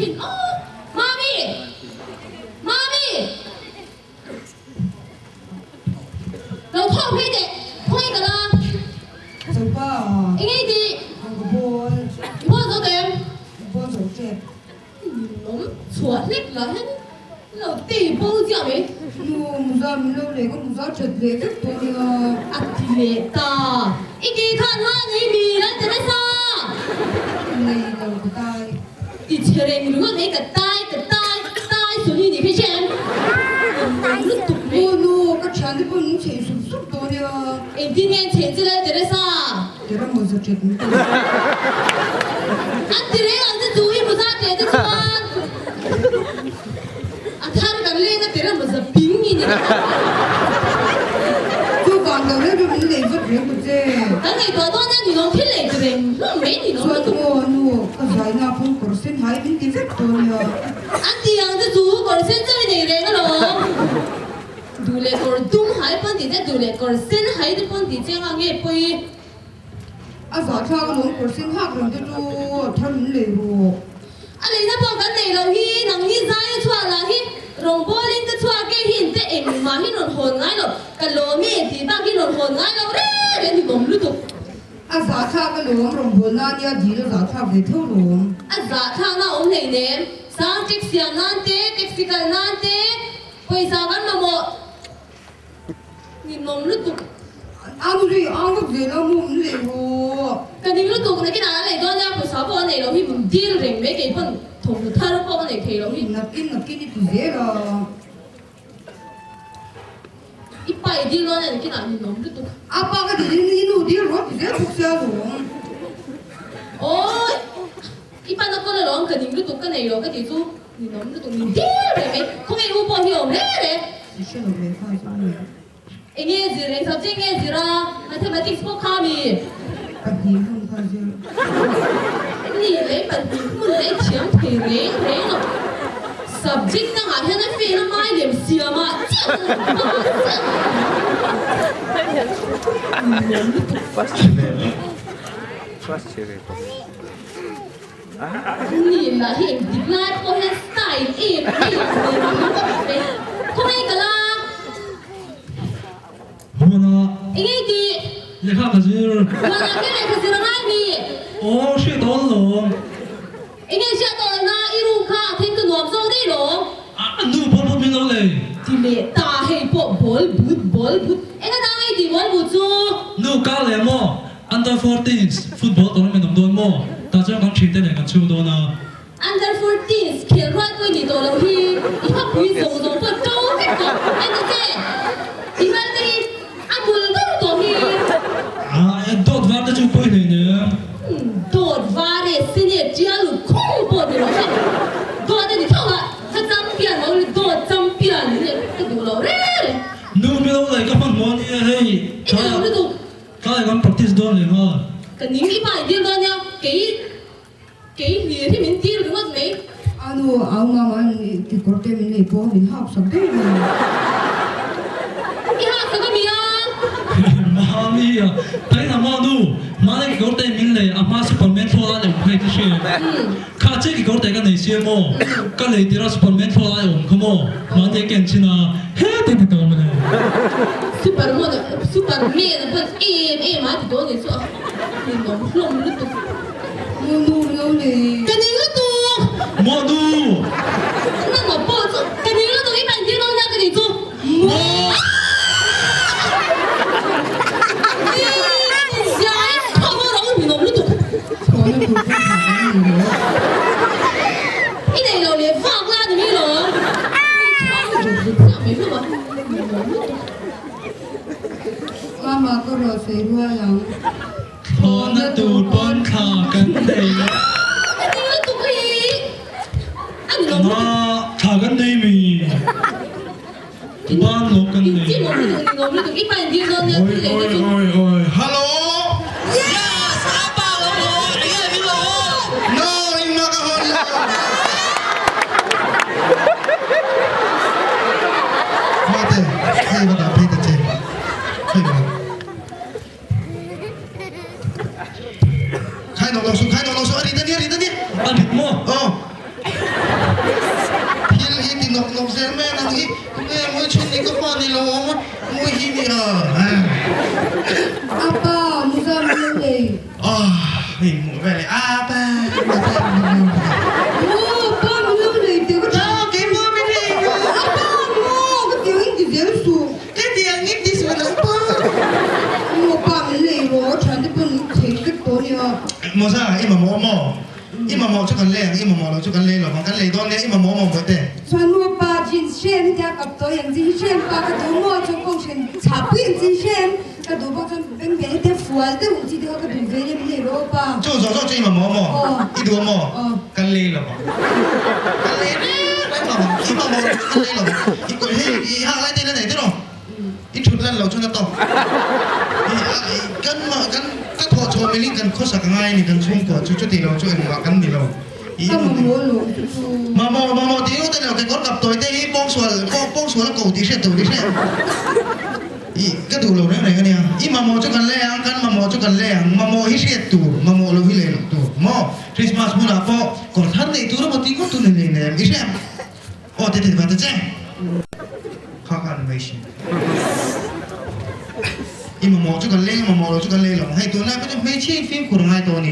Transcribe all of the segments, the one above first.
친. 마미, 마미. 너 통화 회대 통화 가라. 오빠. 이게 한거 볼. 뭐 저들. 볼 좋게. 너무 좋아했 라 hen. 너ตีโป้ 지아메. 뭐 무사 밀려내고 무사 젖내 줬더니요. 아티레다. 이게 간하니 미란 데서. 네 이거 그다. 이 체랭이 누가 내가 따이 소리 니 피션. 뭐너 그 잔디 보는 재수 쏟더니요. 인디니안 체질에 데서. 내가 무사 젖내. 아티레 안데 두이 무사 데데 좋아. 아타르 갈레가 데라 무사 빙이니. 저 간다래 좀 내서 그래보지. 당에 더더는 이놈 필레 그래. 왜 이놈 너 그사이나 본 거를 하이빈 디렉터니요. 안티 양데 두 거를 센터에 내래 그럼. 둘레 거를 둥 하이펀 디제 둘레 거를 센 하이드펀 디제 강에 보이. 아사차가 너무 거를 하그런데 저 다른 레로. 아니 나 보가 내려히 낭니 자유 좋아라히. 롱볼링 그 좋아게 힌데 엠마 히논 혼나이로. kalome tiba hinon honai lo re ni bom lu tu 아사 차가 너무 롬보나니아 디를 아차 베토로. azza tha na om nei nem sang tek siam nan te teksikal nan te paisa kan ma mo ni nom lu tu 아무리 아무 데나 못 내고. kan ni lu tu na kina nei don ya paisa bo nei lo hi bum dir reng me ke pon thong lu tha ro bo nei ke lo hi 느끼니 두제라. ipai dir lo nei kina ni nom lu tu 아빠가 되는 이노 디로 디제 복사로. ôi ipai nó con lo kan ni lu tu kan nei lo ka ti chu ni nom lu tu ni dir reng me không ai u bo hi om le le 시셔도 왜 가지고. nghe gì đấy sao chứ nghe gì ra mathematics có khá mi 아니 형 가지. gì lấy bản mình lấy chiếm thì lấy nó subject đang học thế nó phi nó mai điểm xìa mà nhìn là hiện dịch lại có hết style im không ai cả là 어머나 이게 gì 얘가 가지를 mà là cái này phải gì là ai mi 쉬 넣었노 이게 시작도 나 이루 가 탱크 넘서 되로 누구 볼볼 밀어내 thì mẹ ta hay bộ bol bút em đang hay thì bol bút chứ 누구 까래 뭐 under 14 football tournament 넘돈 뭐 다들 강 칠때 내가 치우도나 under 14 खेल रहा कोई नहीं तो लोग ही इतना कोई जों पर तो के तो em तो thế 이만 이 아무도 또 ही 또 vardı çok 보이네 đột vare senior chia lu không bộ được rồi đột thì thôi à chắc champion mà đột champion cái đủ rồi đấy 누구 밀어내 까만 뭐니 헤이 cái đủ đủ 가야 간 practice 돈이 뭐 cái những cái bài đi lên nha cái gì thì mình đi được đúng không mấy 아노 아우마만 그걸 때문에 보면 합성 되는. cái hạt cái gì à 마음이야 다이나 뭐누 만약에 그걸 때 밀래 아마 슈퍼맨 토라네 오케이 뜻이 같이 그걸 때가 내시에 뭐 깔래 디라 슈퍼맨 토라네 온그뭐 만약에 괜찮아 해야 되니까 어머네 Superman bên em á thì tôi nghĩ sao mình nóng lông lứt tục 노노노네. cái gì lứt tục 뭐누 nó ngỏ bộ chứ cái gì lứt tục cái bạn kia đâu nha cái gì chứ Giái, không có đâu mình nóng lứt tục 저는 그렇게 가는 cái này là để phạt ra thì mới rồi mấy phút mà 마마 끌어서 이루어요. 번나 두번 가간대 cái gì lứt tục cái gì anh nóng lứt tục 나 가간대미 두번 먹겠네 chứ nóng lứt tục cái bạn kia đâu nha cái này chứ 어이 할로 너 임마가 헐라 맞대 헤이바다 베이트제 헤이바 카이 노노수 아리더니 아니 뭐 어 Apa musa mulai? Hei, mau balik apa? Oh, apa mulai? Dia kata, Cái mua bên đây. apa mau? Dia ini dia su. Cái tiền ít đi xuống apa? Mau apa mulai? Mau cari pun tingkat tonya. Mua sao? Im mà mua. Im mà mua cho con lê, im mà mua cho con lê rồi, con lê đó im mà mua vậy đấy. 穿我把金线加个多样金线，把个多么就工程差不多金线，个多把个边边的符啊，都唔知道个边边的咩罗吧？做im mà mua. Ít đồ mua. Con lê rồi. Con lê đấy, im mà mua con lê rồi. Ít cái hey, hàng lại tên này thế rồi. Ít chút lần lâu chút nó to. Kan các thọ cho mình kan khó sắc ngay này kan xuống của chút tiền lâu chút anh mà kan đi lâu. Cái mà mua luôn. Mà tí nó tên là cái con gặp tôi đây bong xuân cầu tí sẽ tụi tí sẽ. Cái tụ lâu này cái này. Mà mua cho kan lê ăn kan mà mua cho kan lê ăn mà mua hết sẽ tụ mà mua lâu hi lê tụ. Mà Christmas mua là po còn thân này tụ nó một tí có tụ này này ít sẽ. Thế vào thế chứ. Khó khăn mấy xí. Mà mua cho kan lê mà mua cho kan lê là hay tụ này cái mấy chi phim của hai tụ này.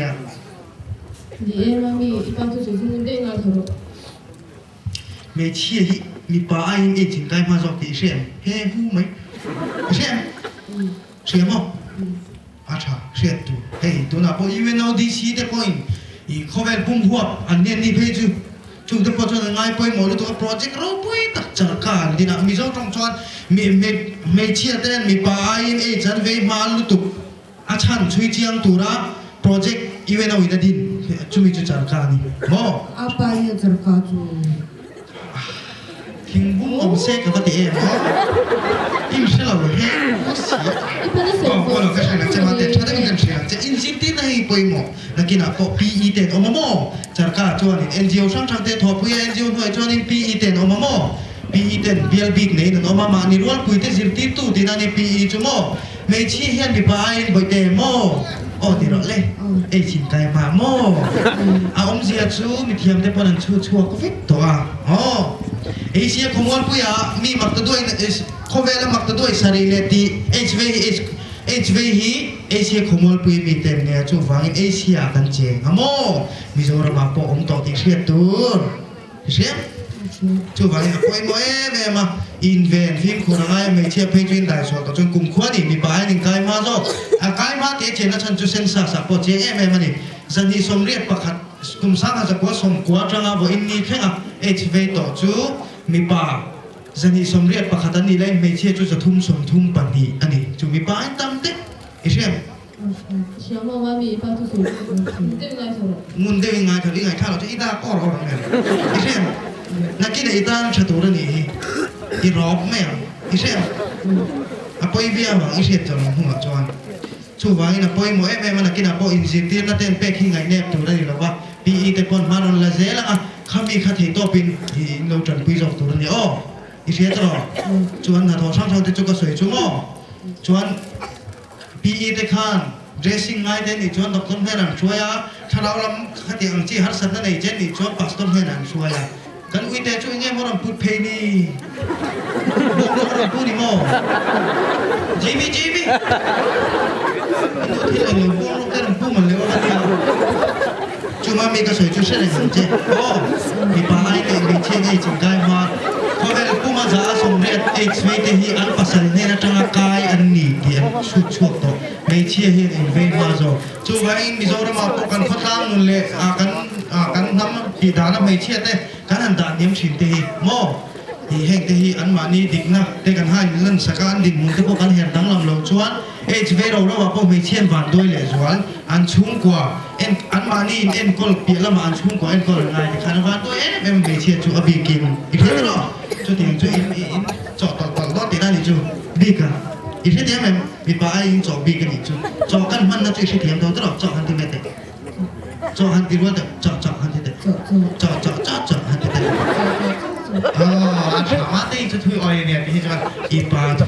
네 마음이 이방도 조심인데 나 더러. Mẹ chia hi mi pa anh ấy chính cái mà dọc thì xem he hu mấy xem không chà xem tu hey tu nào po even now DC the point i cover bung huap anh nên đi phê chứ chúng ta có cho ngay po mỗi lúc project rồi po tất cả cả đi nào mi dọc trong chuan mẹ chia tên mi pa anh ấy chân về mà lúc tu chan chui chiang tu ra project even now ina din chúng mình cho cả ni mo Apa yang terkaju? Kinh bung ông xe cái gì em im sẽ là cái 이판에서 có là cái này là chỉ mà để cho đến gần xem chỉ in zip tin này bồi mỏ là cái nào có PE tiền ông mỏ chả cả cho nên NGO sang trang tiền thọ bồi NGO thôi cho nên PE tiền ông mỏ PE tiền BLB này nó mà ni ruột bồi tiền zip tin tu thì này PE cho mỏ mấy chi hiện bị bài bồi tiền mỏ thì rồi lên ấy chính cái mà mỏ ông gì chú mình thiam để bọn chú có phép đó ấy xia không muốn bây giờ mi mặc tự đuôi không về là mặc tự đuôi sari lệ thì HV hi ấy xia không muốn bây mi tem nè chú vàng ấy xia cần chèn mỏ mi rồi mà po ông tao thì xia tuôn xia chú vàng apoi mo em mà invent phim của nó mấy chia page trên đại số tao chung cùng khoa đi mi bài những cái mà rồi cái mà thế trên nó chân chú sen sa po chế em mà đi dân đi xóm riết bạc hạt cùng sáng là có xóm quá trăng à với inni phèn à HV tổ chú mi ba dân đi xóm riết bạc hạt anh đi lấy mấy chia chúจะทุ่มxómทุ่มปันđi anh đi chú mi ba anh tâm tết xem 시어머 마음이 이방도 조심인데 나 더러. nguồn đây ngày thời đi ngày thao là ít ta có rồi này xem là cái này ta sẽ tổ ra này đi rót mẹ xem apoi bia mà ít xem cho nó không cho anh chú vàng là apoi mỗi em là cái nào apoi in tiền là tiền pe khi ngày nẹp tổ ra này là ba pi cái con mà nó là dễ là khami khát thì to pin thì lâu trần quy dọc tổ ra này ít xem cho chú anh là thọ sang sau thì chú có sợi chú mò chú anh pi cái khan dressing ngay đến thì chú anh đọc tôn hay làm chuối á thà đâu làm khát thì anh chỉ hát sẵn này trên thì chú anh pastor hay làm chuối á kan uy te chu nge mo ram put pay ni mo ram put ni mo jimi thi là người buông lúc cái ram put mà leo ra chu ma mi ka soi chu se le han che mi pa ai ke mi che ngai ching kai ma ko ve pu ma za som re h ve te hi an pasal ne na tanga kai an ni ti an chu chu to me che hi in ve ma zo chu va in mi zo ra ma ko kan khatang nun le kan nam ki da na me che te kan an da niam chin te hi mo hi heng te hi an ma ni dik na te kan hai lan saka an din mun te ko kan her dang lam lo chuan h ve ro wa po me chen van doi le zual an chung kwa en an ma ni en kol pi la ma an chung kwa en kol ngai kan van doi en em me che chu abi kin i the ro chu ting chu in cho to do te na ni chu bi ka i the te em mi pa ai in cho bi ka ni chu cho kan man na chu i the to cho han ti me te cho han ti ro te cho han ti te cho han ti te anh thả đây cho thui oi nè thì cho im ba thủ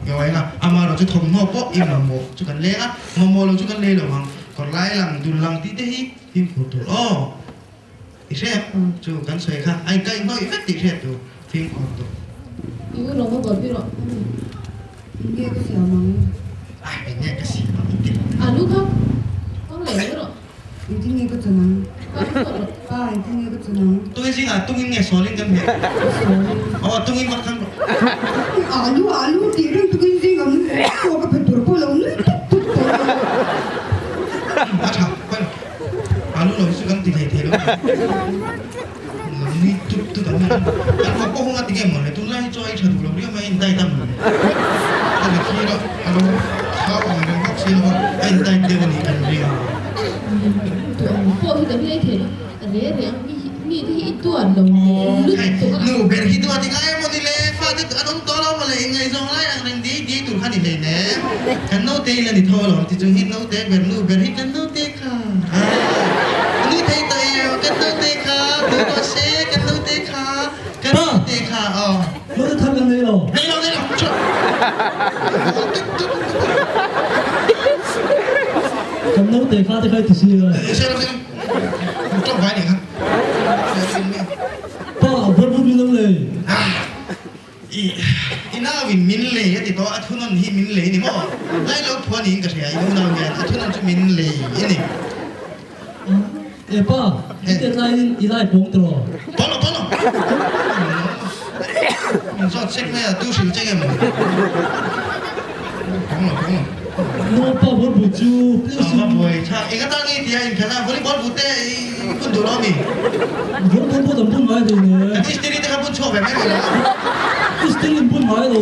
rồi là ama rồi cho thùng ngô bốc im là một cho cần lẽ á mà rồi cho cần lẽ là bằng còn lại làm đun làm tí tí im của tụi thì xem cho cần xoay khác anh cây nói phết thì xem tụi phim của tụi 이거 너무 멀비로. nghe cái gì mà Ai nghe cái gì mà biết. Lúc không? Không lẽ nữa rồi. 이제 nghe cái gì nào ba 이제 nghe cái gì nào Tungin sih tungin nghe solin kan ya. Oh tungin makan. आलू तेरे तो किसी का मुझे को का फिर तो बोलो नहीं Acha, kan. Anu lo sukan tiga tiga. Ni tu dah. Kan kau ngat tiga mana? Tu lah itu aja dulu. Dia main dai tam. Kan kira anu kau orang kau sih lo main dai dia ni kan dia. Bộ thì tấm lấy thế đấy mi thì ít tuổi đồng lướt tuổi Nu ber hidu ati kaya mo nile fati anong tolo mo le ingay zong lai ang nang di tu kan ile ne. Kan no te la ni tholo ti chung hit no te ber hit kan no te ka. Ni thei ta kan no te ka, tu ko se kan no te ka, kan no te ka. Oh. 我都睇緊你咯。 Nei lo.咁都地花的開電視啦。 Se lo se. Chok vai ni kan. 爸，我不邊諗你。 Ina win min le ya ti to athunon hi min le ni mo. Lai lo phua ni ka se ai no na ya athunon chu min le ini. 誒爸，你哋拉幫到。 Tolong. So cek me tu sil cek em. Tolong. 我爸我唔做，呢個 Sama boy. Cha, ingat tak ni dia yang kena volleyball bute pun dulu ni. 我幫就搬埋你呢， Nanti istri dia pun coba memang. 啲啲你搬埋咯。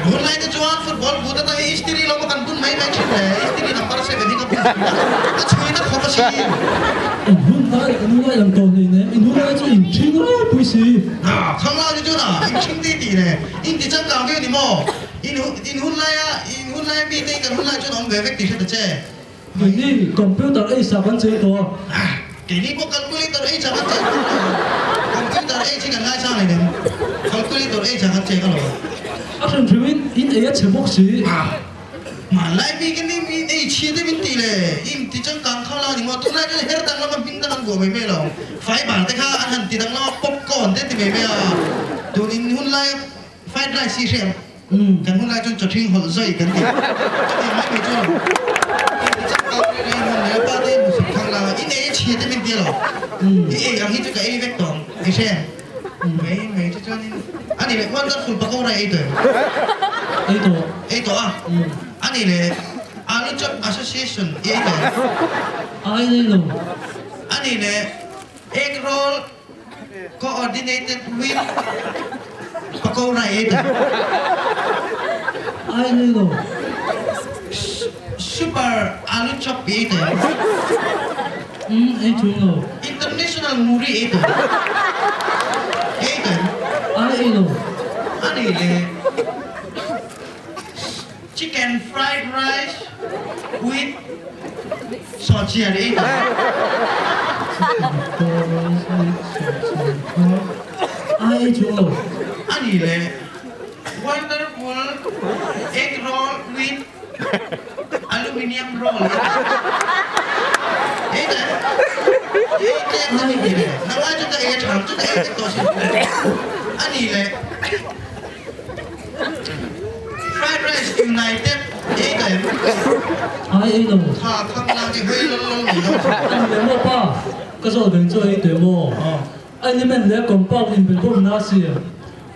Mulai tu cuan football bute tapi istri lo makan pun main cik le. Istri nampak saya beri kapun. Cuy nak apa sih? 唔拉人講你呢，唔拉就唔清啦，背時。 Ah, kang lao je na. Cing di le. Ini jangan kau ke ni mo. In hun lai bi ni kan hun lai tu orang bebek di sana je. 你呢computer A 10蚊最多， Ah, ini pun kalkulator jangan cek. Kalkulator jangan ngai sang ni. Kalkulator jangan cek kalau. 阿上條面演 A 一齊博士， Ah, malai bi kan ni cie de minti le. Im ti jangan kang kau lah ni mo tu lai kan her tang lama bintang kan gua meme lo. Fai bar te ka an ti tang lama popcorn te ti meme ah. Tu in hun lai fried rice si shem. 嗯， Kan hun lai chun chating hol zai kan ti. Ti mai me chun. Ini cie de minti lo. 嗯， Yang itu ke efek dong, Ishen. Mei itu kan ini. Ani le wonderful pakora itu. 呢度， Itu ah. 嗯， Ani le Anu Job Association itu. 挨呢度， Ani le egg roll coordinated with pakora itu. 挨呢度， Super Anu Chop itu. 嗯，呢種咯， International Muri itu. Itu. 挨呢度， Ani le chicken fried rice with sausage itu.挨呢種咯， Ani le wonderful egg roll with aluminium roll. Itu. Itu yang tadi le. Nama juga chang juga itu sih. Ani le fried rice united. Itu. 挨呢度。 他lagi hui lol ni. 你我爸，嗰時候平做呢對喎，哎你們嚟講包你們都唔拿事，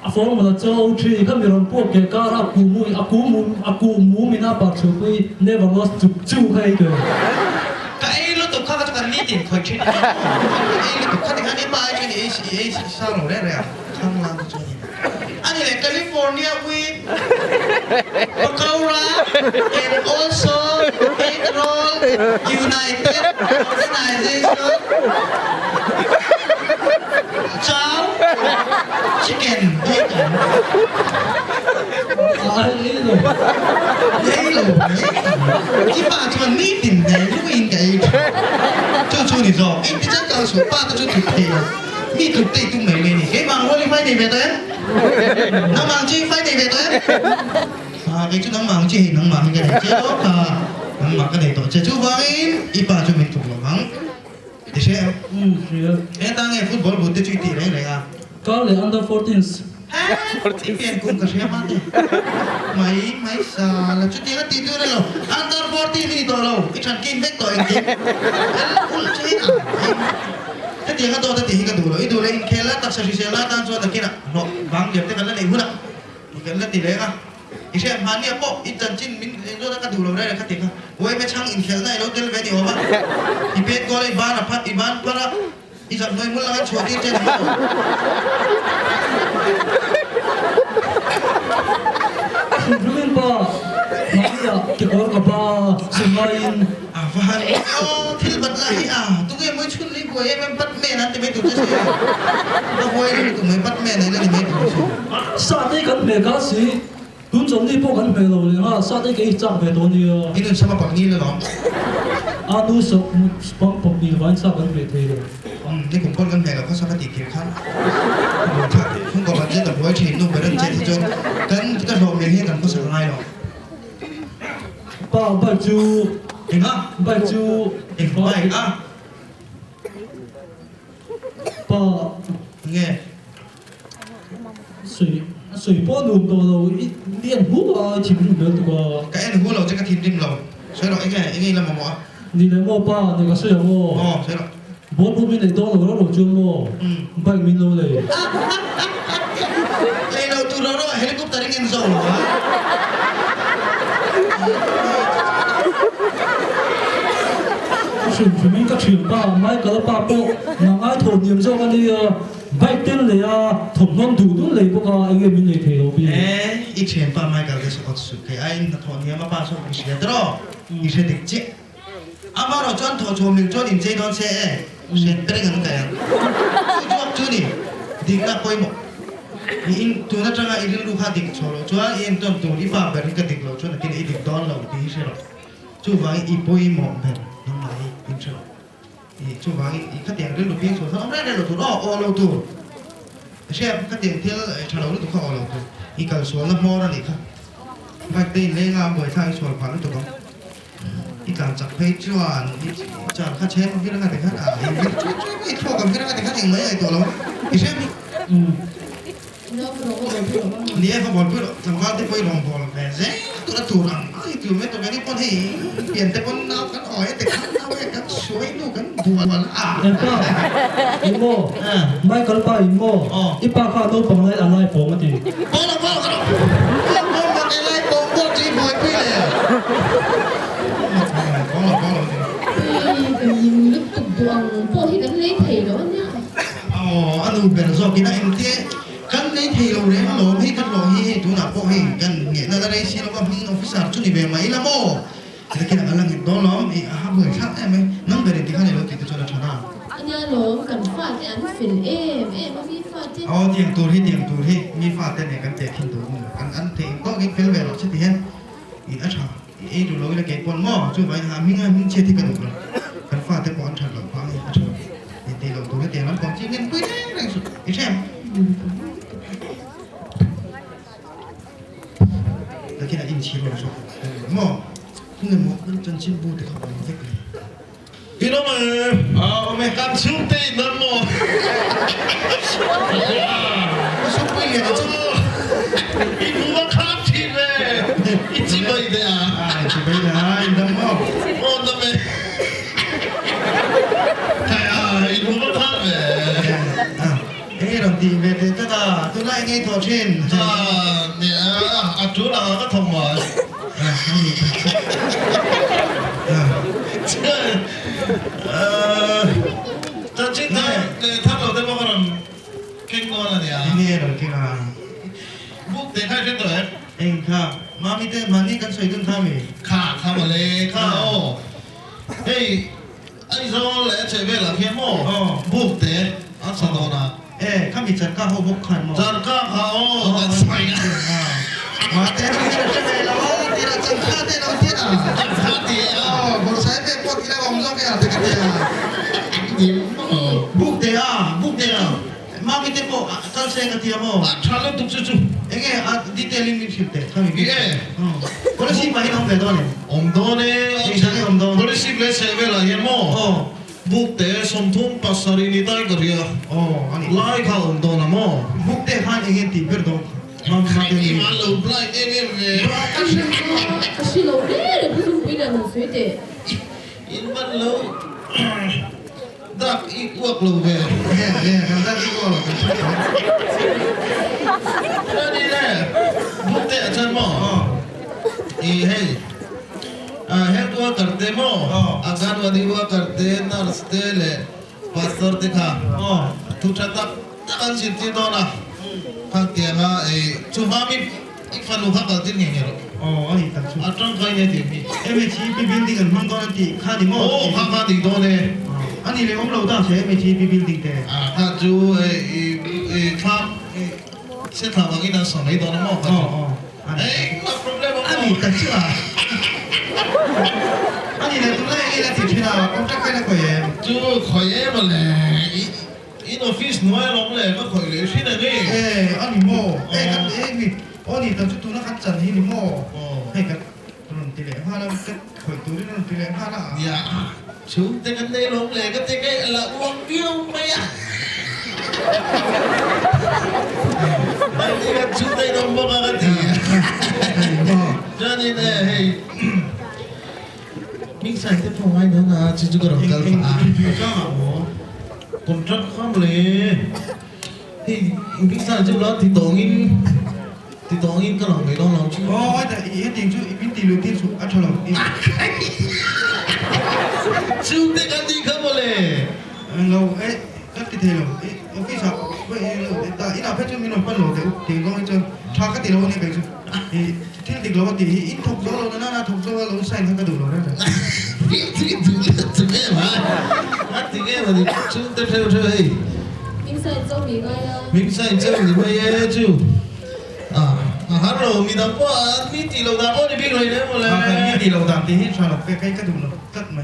阿房我就做 OT，佢咪讓波嘅家啦，阿姑母咪拿白潮杯，never lost 就係嘅。 Kai lu tu kau katakan ni tin kau cini. Kai lu tu kau dengan ni baik ni salu deh ya. Kang lang tu cini. Ani le California with pakora and also egg roll united organization. Chow chicken bacon. 哎呢度， Hello. Kita cuma meeting deh, lu ingin cucu ni so, ini jangan so, pak tu cucu teh, mi tu teh tu mele ni, kayak bang boleh fight ni betul? Nang bang cik fight ni betul? Ah, kayak tu nang bang cik, nang bang ni, cik tu nang bang ni tu, cik tu bangin, ipa tu mi tu bang, desi, 嗯係啊， tangan football buat tu cuci ni, ah, 教你 under 14s， Ipin kung kasi mati. May sa la chuti na tito na lo. Under 40 minutes lo. Ichan kin vek to engkin. Ul chin ah. Tati nga to tati ka dulo. Idulo in kela tak sa sisela tan so takina. No bang dia te kala nei huna. Ikala ti le ka. Ise mani apo ichan chin min do ka dulo re ka ti ka. Oi me chang in khel na lo tel ve ni oba. Ipin ko le ban aphat iban para Isang noy mo lang ang choti dyan mo. Siyempre pa, Maria, kikor ka ba, sungayin, Afahan, oh, tilbat lahi ah. Tugay mo chun li boy, may batman natin may tutas siya. Baboy na ito, may batman na ilan may tutas siya. sa atin kan mega si, dun sa hindi po kan mega ulit ha, sa atin kayo isang beto niya. Inon sa mapagngila lang. Ano sa pagpapilwan sa kan beto niya. Ni kung kon kan mega ko sa katikir kan. Kung ko ba dyan, boy, chin no, pero dyan si John. Kan kita lo milhin kan ko sa ngay no. Pa, baju, Inga, baju, baik ah. pa, Nge, 水波弄到咯，练舞啊，前面兩個， kain hulo dyan ka tindim lo. Sa'yo lo, ingay lang mo ah. 你嚟麼吧？你個衰人麼？ Oh, sa'yo lo. 我嗰邊嚟當勞咯，勞轉麼？唔係面到嚟。 Lay lo tu lo lo, helicopter ingin zo lo ah. 全面個全巴，唔係嗰巴波，嗱嗌同念咗嗰啲啊，唔係啲嚟啊，同安圖都嚟嗰個，應該面嚟睇到邊？ Ichen pa mai kal kes ot su ke ai na thon ya ma pa so ki se dro i se dik che amaro chon tho chom ning chon in che don se se preng an ka ya tu chu ni dik na koi mo in tu na changa i lu kha dik cholo chwa in ton tu ri pa ber ka dik lo chon ki i dik don lo ti se lo chu wang i poi mo ben nam mai in cho i chu wang i kha tiang ri lu pi so sa ra lo tu o lo tu se kha tiang tel chalo lu tu kha o lo tu ikal sual na mora ni kha bak te le nga boy thai sual phan to ko ikal chak phei chuan chan kha chen vi nga te kha i tho kam vi nga te kha ting mai ai to lo i se Nó có đồ có đồ ni e fa bol pu chang va te poi long bol ve ze tu la tu rang ai tu me to me ni pon hi pian te pon na kan oi te kha na we kan suai nu kan dual a 誒巴，你麼？唔係嗰巴，你麼？一巴卡都放喺阿拉房嗰啲。 po la po ka lo mo ma ke lai po po ji boy pi le po la Cái nhìn lúc tục tuồng, bộ thì đánh lấy thầy đó nhá. Anu benzo kita ente kan nei thei lo re lo hi kan lo hi tu na po hi kan nge na re si lo ka hing officer chu ni be mai la mo lekin alang hi do lo i ha bu kha em nang be ti khan lo ti tu na thana Anh nhà lố cần phát cái anh phiền em mà vi phát chứ. tiang tu hi mi fa te ne kan te thin tu kan an te ko gi fel ve lo che ti hen i a cha e du lo le ke pon mo chu bai ha mi nga mi che ti kan lo kan fa te pon chan lo pa hi a cha e te lo tu te lan ko chi ngen pui ne su i chem lekin a in chi lo so mo ngen mo kan chan chin bu te kha ba vek le 이놈을 어메 깜충 때 있는 뭐 so pui le cha 이 누가 깜치네 이 집어 이대야 ai chi bai la in dam mo 어놈에 자야 이 누가 깜네 ron ti ve te ta da tu lai ngai tho chin 아 주라가 통과 저 진짜 내 탑로 대박은 깽거나냐 ni ron ki ga 묵 대khai 됐더 eng kha ma mi te mani kan soi dun thami 카 카말레 카오 에이 아이서 레 제베라 케모 묵대 아사도나 e kha mi chan ka ho bok khan mo 잔카 카오 난 사이야 ma te ni se ve la ho ti ra chan kha te no ti a 파티야 bor sai pe po ti la om zo ke a te ka te a buk te a ma mi te po kal se ka ti a mo 아 잘로 뚝수수 enge a detailing mi chip te thami 예. ko si ma hi no ve do ne 엉도네 이상해, 엉덩. 버리시 레 제베라 어 예모 buk te som thum pasari ni tai karia 아니 lai kha om do na mo 목대 한 이게 디베르도 i ma lo blai e me me 可是老嘞，不是为了弄水的。 in ban lo dak i uak lo ve 예 간다 이거 ra đi nè buk te chan mo i hey है दुआ करते मो अगर वादी दुआ करते नर्सते ले pastor te kha tu chata takan sinti do na phang tia nga e chuma mi ifanu kha kal tin nge ro 아니 딱 atang kai ne ti mi MHP 빌딩은 한거는 디 카디 뭐 o kha kha di do ne 아니 레 엄로 다 MHP 빌딩 때 a ju e kha se tha ba gi na so nei do na mo kha e ma problema 아니 딱 치라 아니 내 동네 이래 뒤치나 깜짝거리는 거예요 ju khoye ma le in office noi lom le ma khoi le shi na ni 예 아니 뭐 아니 딱 두나 갔잖아 이니 뭐 그러니까 그런 딜레 하나 끝 거의 둘이는 딜레 하나 ya chú te kan nei lom le ka te kai la uang piu mai à ai te ka chú te dom bo ka ti cho nên là hey mình sai te phong ai nữa là chú có đồng calfa contract không le thì mình sai chú đó thì tổ in cái lòng người đó lòng chú 근데 이 엔딩 주 빈디로 딘수 아처럼 chú te kan đi không le 너 그때 되려 오피사 왜다 이나 패션 민원 빨로 되고 이제 차가 되려오니 그래서 이 틀리 글로바 디 인톡 저로는 하나 독서가 사인 한가 들어오네 từ nghe mà hát thì nghe mà thì chú te theo theo hey 明赛周明爱啊， mình sai chơi thì bây giờ chú hát rồi mình đọc qua mình chỉ lâu đọc qua thì biết rồi đấy mà 아 là 빈디 로담 디 차로 cái đường tất mà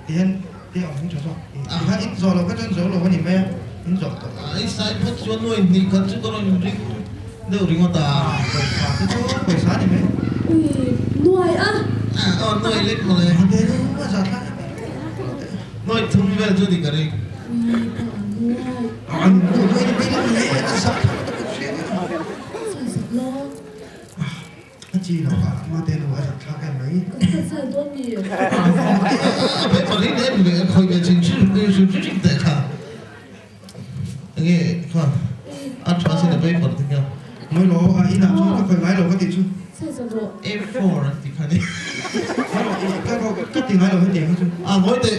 tiền tiền ông cho cho ha ít rồi nó cái chân rồi nó có nhìn mẹ ít rồi ai sai phát cho nuôi thì cần chú có nói riêng đâu riêng mà ta cái chỗ quầy xá thì mẹ 喂，暖啊， nuôi lên mà là 안 되는 거 같아 nuôi thùng về chú thì cái này 아니 뭐 이렇게 왜 싹. 晒什么？ chỉ là mà tên là khác cái mấy 晒晒多米。 phải phải đến đến về khỏi về chính trị cái sự chính tại cả nghe không ăn cho xin được phải phải thế nào mới lo ý nào cho nó phải máy lo cái tiền chứ 晒什么？ F4 thì cái này cái tiền máy lo cái tiền chứ mỗi tệ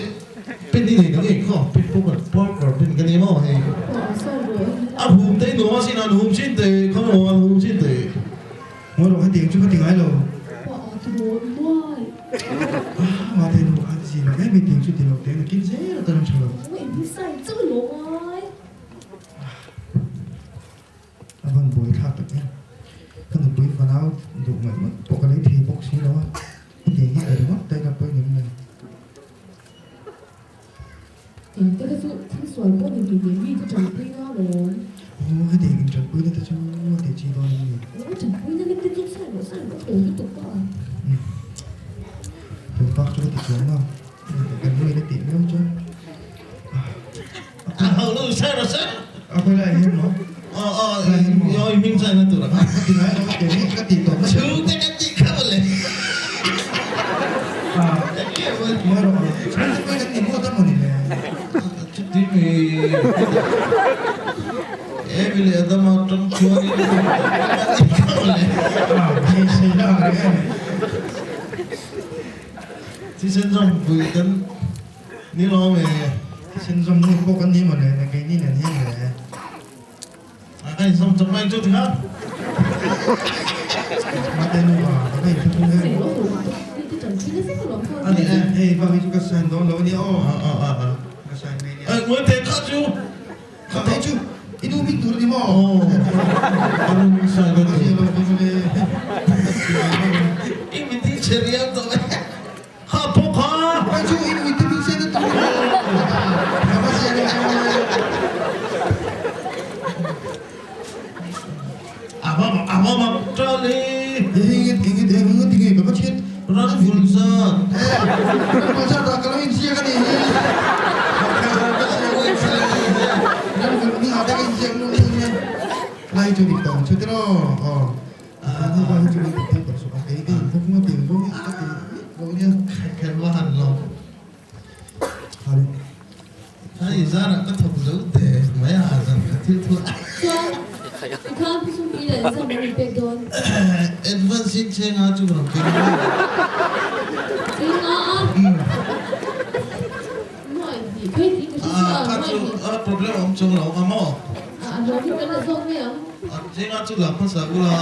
bên đi này nó nghe không bên phố còn park bên cái này mà hay 哇，晒我。 hùm tây nó xin ăn hùm xin tệ không có ăn hùm xin tệ mới lo cái tiền chứ cái tiền máy lo 哇，多暖。 mà tên là cái gì là cái mình tiền chứ tiền lo tiền là kinh tế là tao làm sao 喂，你晒这个罗麦。 vâng buổi thao tập nhé cái buổi vào áo dùng mình mất bộ cái lấy thì bốc xí đó thì cái ở đó đây là cái những này 这个就听说过你比年米就长不一样了。 ô cái tiền trật bữa đó cho để chi đó gì 我长不一样，那个就晒我头就懂了。 tôi phát cho cái tiền đó cái nuôi cái tiền đó chứ hầu nó sai rồi sao phải lại em nó rồi mình sai nó từ là cái tiền ấy nó cái tiền đó chú cái gì khác rồi mới rồi cái tiền mua tao mình nè chút tí thì em bị lừa tao mà trong chùa đi thì xảy ra cái này thì xin rằng vừa đến đi lo về xin xong nuôi cô con gì mà này cái gì này như này anh xong trong anh chút thì khác mà tên là cái này không 谁 hay 老头嘛，你就长不一样，这个罗麦。 anh này hey vào cái cái sàn đó nó đi ô à cái sàn này đi anh mới thấy khác chú không thấy chứ itu mikir di mau anh sai cái cái gì gì lo cái gì anh bị tí chơi riêng rồi ha bốc ha anh chú itu bisa itu apa sih ada apa mà cho đi ingat tinggi bapak cik rất vui sao masa tak kalau ini siapa ni cho bị tổn cho đó như vậy cho bị tổn tổn số cái không có tiền đâu nhá cái đâu nhá แค่ว่าหันลง Hadi. ถ้าอีสานก็ถูกรู้แต่ไม่อาจจะที่ทั่ว 你看不出别人上面的背端， เอ็นวันสิ้นเชิงอาจูนเป็น 对啊，ไม่ดี可以ดี可是啊， ข้า ไม่ จู ดี problem ผมจงเราก็มั่ว 啊，เราที่เป็นอะไรไม่เอา จริงอาจูหลับภาษากุลา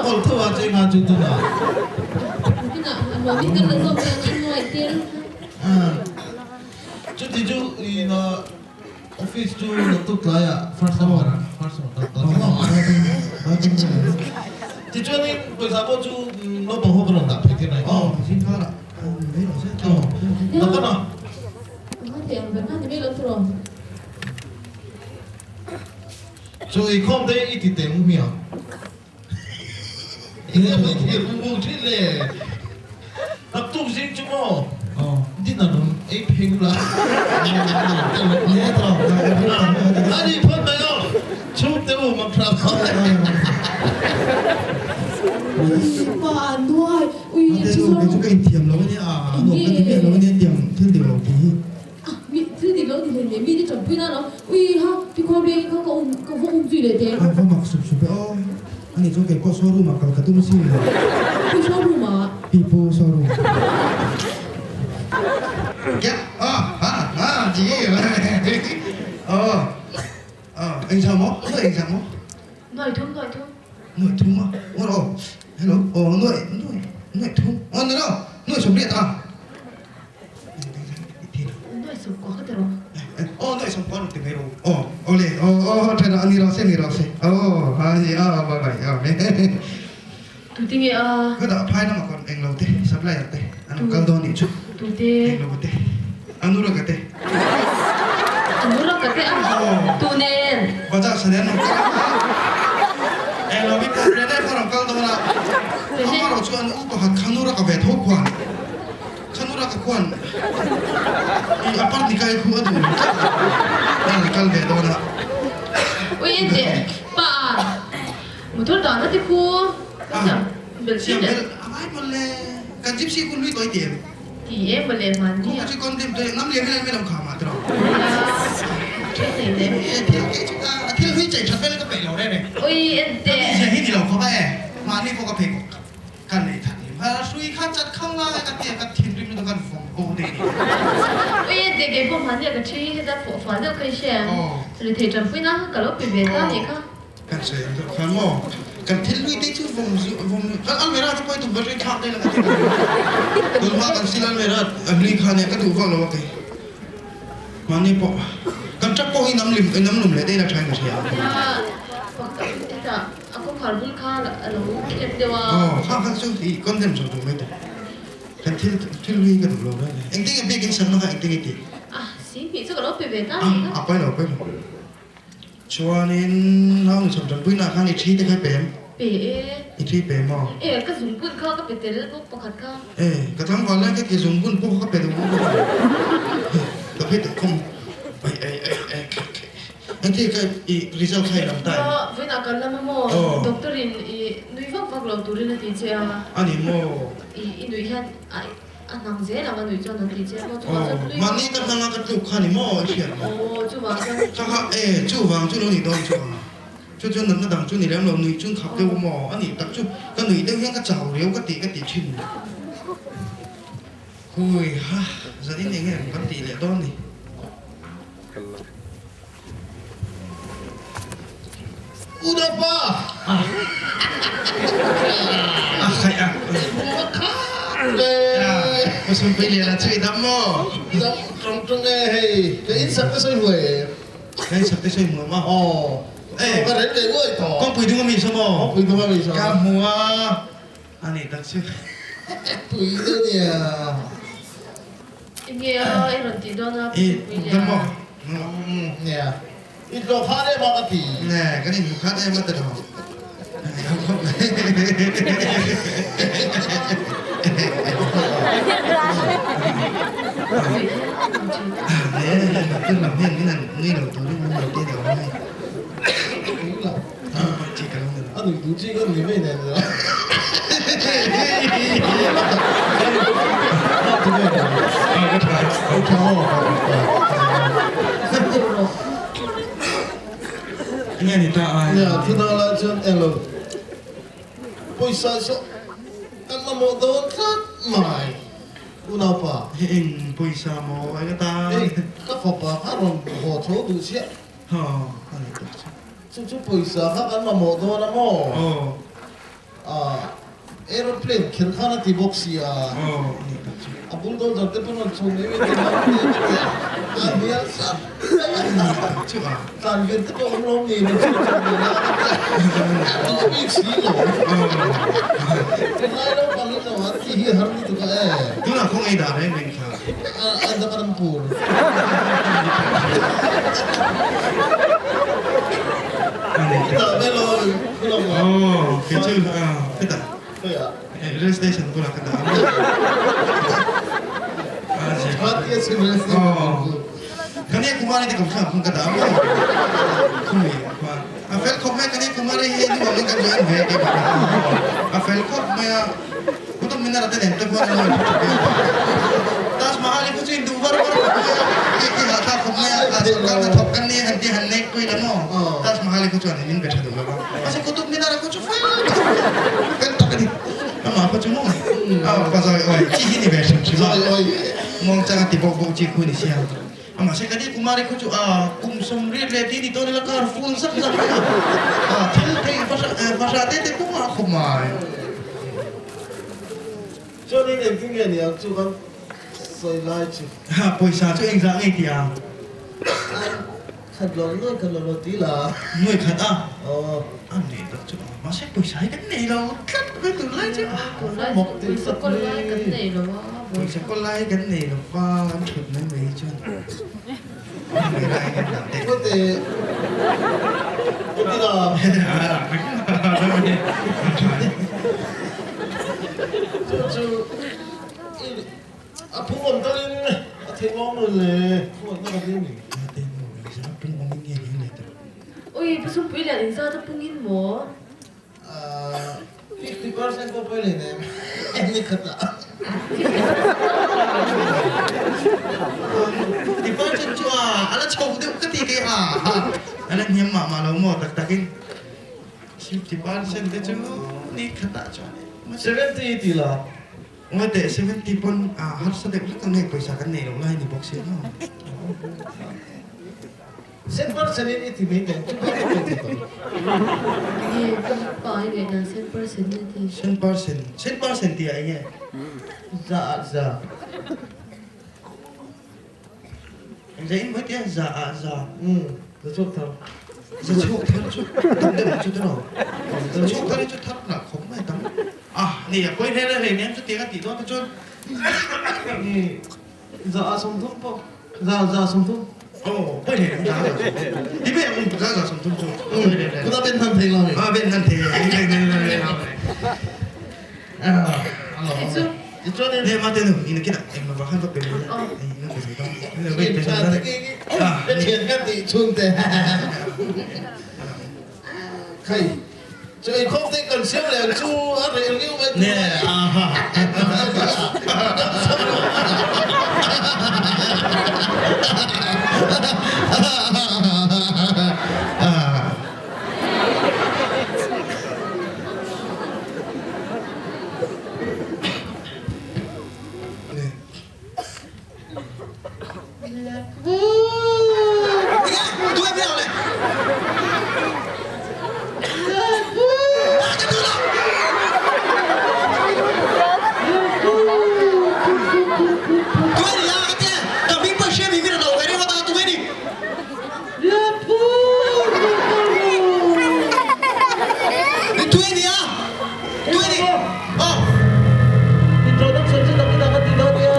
คนทั่วจริงอาจูตัวน่ะ ที่น่ะเราที่เป็นอะไรไม่เอาที่น้อยเตี้ย จุดที่จูอีน่ะออฟฟิศจูเราตุกลายอ่ะ first hour ตัวที่จูนี่ภาษาโบจูเราบอกว่าเราดับไปที่ไหนอ๋อ 신카라. 내일 어제 แล้วก็เนาะ เขาเถียงแบบนั้นไม่รู้ตัว จูอีคอมได้อีติเต็มมีอ่ะอีเนี่ยไม่เกี่ยวกับมุที่เลยนับตุ้งจริงจูโม่ ที่นั่นไอ้เพลงละเนี่ยต่ออันนี้พูดไปแล้วชุดเต็มมาครับ บ้านด้วยอุ้ย 근데 ชิ 저 โร่ 왼쪽에 인티엄 러그니 너 같은 게 러그니 인티엄 틀디 러기. มีที่ดีแล้วที่เห็นเนี่ยมีที่จบพี่นั่นเนาะอุ้ยฮะพี่ความเรียนเขาก็ก็พวกอุ้มจุยเลยเด้ 아, 막 숲숲에 아니 저게 거 서로 막 가도 무슨 พี่ชอบรู้มา 비포 서로. Dạ, chị anh sao mó, anh sao mó, หน่อยทุ่มหน่อยทุ่ม nuôi thúng á, hello, nuôi thúng, nuôi sống điện à, หน่อยสุกกว่าเขาแต่เรา nuôi sống con từ mấy đồ, ole, thế là anh đi ra xe, gì, bye bye, ตูติงอ่ะ cái đó phai nó mà còn anh lâu thế, sắp lại thế, anh cầm đòn đi chút, ตูเต้ anh lâu thế, anh nuôi được cái thế, อันนู้นเราก็เต้อ่ะตูเนน bao giờ sẽ đến nó, anh lâu biết cái đấy phải làm cầm đòn là, họ bảo cho anh út bảo khăn nuôi cái về thốt quan, khăn nuôi cái quan, cái apart đi cái khu ở đâu, anh cái về đó là, อุ้ยเจ๊ป่ามุทุดอนนั่นที่ครูจะเบลชิน xem เนี่ย ai mà là cái gypsy con lui tối tiền, ทีเอ็มเบลมัน cũng เนี่ย chỉ con thêm tới 5 liền cái này mới làm khảo mà thôi. ใช่ไหมเนี่ย Thiên huy chạy thật bên cái bể lẩu đây này. อุ้ยเอ็นเต้ Giờ hít thì lẩu có bé, mà đi có cái bể căn này thật. Mà suy khát chặt không la cái tiền cái thiên đi nó gần phòng ô đây. อุ้ยเด็กเก็บพวกมันเนี่ยก็ชี้ให้ได้ฝนเนี่ยเคยเชื่อหรือเทจันฟุ้ยนะกับเราเปลี่ยนได้นี่ค่ะ Căn sợi khán mò, căn thiên huy đấy chứ vùng căn ăn mày ra thì quay tụi bớt cái khác đây là cái gì. Tụi mà căn xin ăn mày ra, ăn ly khán này cái tụi vào là cái. Mà này bỏ, căn chắc có cái nấm lùm lại đây là trái người à. จะเอาของขวัญบุญค่าเราเอ็นเดียว khác khác chứ thì con thêm rồi mấy tuổi. Căn thiên huy cái tụi lẩu đây này. Anh thích cái bia kinh sân nó hay anh thích cái gì? อ่ะสิพี่จะกับเราเปลี่ยนได้นี่ค่ะ ไปหรอชัวร์นี่เราหนึ่งสองจำปุ้ยนาข้างนี้ชี้ได้แค่เปม เป๋ อีชี้เปมอ่ะ ก็สูงขึ้นเขาก็เป็นเตลก็ประคัดเขา กระทั่งวันแรกก็เกี่ยวกับบุญพวกเขาเป็นตัวบุญแต่พี่ติดคงไอ้ที่ก็อีริซัลใครลำไส้ ก็เวลากันแล้วมั่งด็อกเตอร์อินนุ้ยฟังเราตัวเรื่องที่เจ้า อันนี้โม อีนุ้ยฮันอันนั้นเจ้าเรานุ้ยจอนที่เจ้าจู่ มันนี่ก็ทำงานกับลูกค้านี่โมเชียร์ โอ้จู่ว่ากัน จ้าค่ะจู่วางจู่เราหนีโดนจู่จู่นั่นนั่งจู่นี่แล้วเราหนีจู่ขับเร็วโมอันนี้ตักจู่ก็หนีได้ยังก็เจ้าเร็วก็ตีชินคุยฮะจะได้ยังไงก็ตีเลยโดนนี่ udah pak kayak deh musim pilih lah cuy damo trong trong hei cái ít sắc cái sôi hủy cái sắp tới xây mùa mà cái đấy để vui thỏ con quỳ đúng không mình sao mà quỳ đúng không mình sao cam mùa anh này đặc sự quỳ thế nhỉ 이게 이런 뒤도나 damo nhỉ ít lo phá đấy mà cái gì nè cái này khá em mất rồi tức là viên cái này ngay đầu tối mình đầu tiên đều hay cái đó nữa anh đừng chỉ có người mấy này nữa cái trái không sao nghe thì ta ai nè thứ đó là chân em luôn bây giờ số anh mà một đôi khác mày nào pa hình pisa mò cái ta ê các phật bà hát rồi bỏ chỗ đủ xe hả chút bây giờ các anh mà một đôi là mò aeroplane khiến khá là tí bốc xì abul đôi giờ tiếp nó chung mấy cái đó anh biết sao chứ à tàn viên tiếp ông lông nhìn nó chung chung người nào nó biết xí rồi cái này đâu bằng cái nào thì hiện hẳn như thế này tức là không ai đá đấy mình phải anh đã làm buồn Kita melo belum kecil kita ya. rail station pula kita Hati sebenarnya. kan yang kemarin kita bukan kata apa kumi Afel kok mai kan yang kemarin ini bangun kan join ve ke Afel kok mai untuk minar ada dan telepon tas mahal itu sih dua baru ini hata kok mai asal kan top kan nih henti hannek koi lamo tas mahal itu cuman ini betul dulu masih kutub minar aku cuman kan tak ini nama apa cuma pas oi cihi ni betul cuma mong jangan tibok-bok ciku ni siang masih kali kemarin aku kum semri ready di tahun lekar full sak sak til pasal tete kum aku mai Cho nên em kinh nghiệm này chú con soi lại chứ. Pesa tu yang zangai dia Anh khát lon tí là. nuôi khát Anh ni tak tu masih pesa kan ni lo kan tu lai chứ một tí sắp con lai cái này rồi pesa ko lai kan ni lo pa kan thut mai mai chu mai lai kan tak có thể tí là chú phụ ổn tới thấy ngon rồi nè phụ ổn tới đi mình. ôi 무슨 빌려 인사도 뿡인 뭐 50% ko pwede nè em đi khát à. Di ba chen chu ala chou de ka ti ke ala nyam ma lo mo tak takin di ba chen de chu ni khata chu 70 tí là. Nga de 70 pon har sa de ka ngai paisa kan nei lo lai ni box no 100% ini thì mình đến chúng ta không thể có. 이게 좀 빠이게 난 10% 100% ti ai nghe Dạ dạ. zain ba ti za Tôi chốt thật. za chu thar chu tam de chu to za chu thar chu thar na khom mai tam ni ya koi ne la le nem chu ti ka ti to chu Dạ xong thúc po. Dạ xong thúc. koi ne nem za di be za sum tum chu Cứ ta bên thân thầy lo mình. bên han the ne Cho nên ne ma te no ini kita ma ba han to pe ini ko sa ta cái tiền cái tỷ chung tệ. Thầy chơi không thể cần siêu là chú ở đây lưu bên nè Dua berapa le? Dua ni lah katanya. Tapi pasal mimi dah tahu ini apa tu ini? Dua ni ah, dua ni. introduction chứ đâu kita kan tidak dia.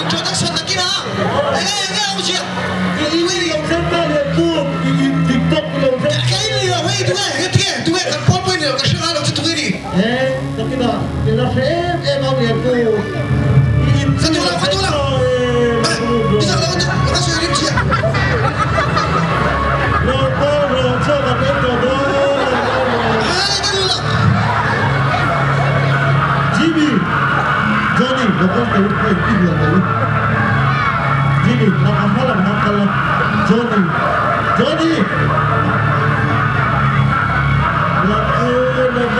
Introduction lagi lah. Apa sih? Johnny.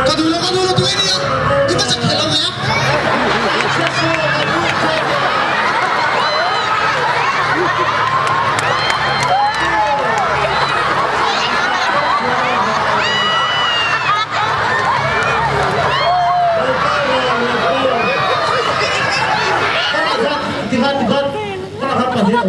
Kadula tuh ini ya. Kita cek helm ya. Tiba-tiba kenapa dia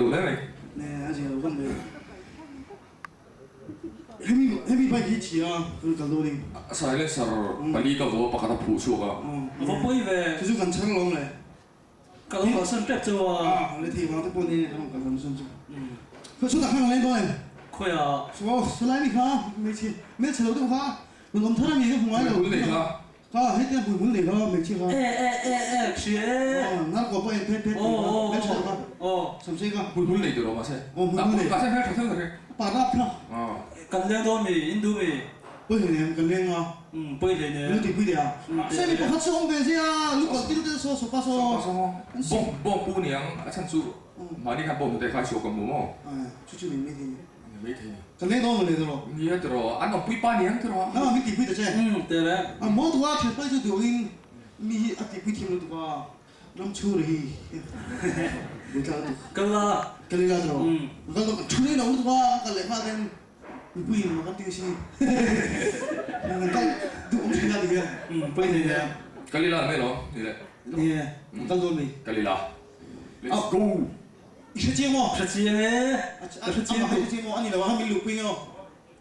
udah enak Silencer bali ka go pakata phusu ga Vo poi ve Chứ cần chân lông này. ka lo san pep cho Lấy thì vào tới buôn đi không cần cần chân. Cứ xuống đặt hàng lên thôi. khoya Số lại đi khá. Mấy chờ đâu khá. Mình làm thằng gì cũng không nói đâu. Buli ka Khá hết tiền bùi muốn để đó mình chưa khá. xie Nó có bao nhiêu phết. Mấy chờ khá. Sầm xí khá. buli de ro ma se buli ta buli ka se phe thang thang Bà đáp khá. kan le do mi indu mi Bây giờ này cần lên à. poi le Lúc ne thì bây giờ. Xem mình có hát xong về gì à. Lúc có tiêu tiêu số pa số. bom bom pu niang a chan su ma ni kan bom de khai sho ka mo mo Chú mình mới thì. me the Cần lên đó mà lên rồi. ni ha tro an no pui pa niang tro Nó mình tìm bây giờ chứ. te le Mỗi thứ thì bây giờ điều in mi tìm bây thêm nữa qua năm chú rồi. Được chưa? ka la Cái này là rồi. Còn chú này nó qua cái lẽ mà đến bây giờ mà cái tiêu xí. Mình cái tụi ông xin ra đi kìa. poi le ne kalila me lo ni le Nè, con tôi mình. kalila let's go Sẽ chia mò. ka chi ne Anh chia mò anh nhìn là mình lục pin không?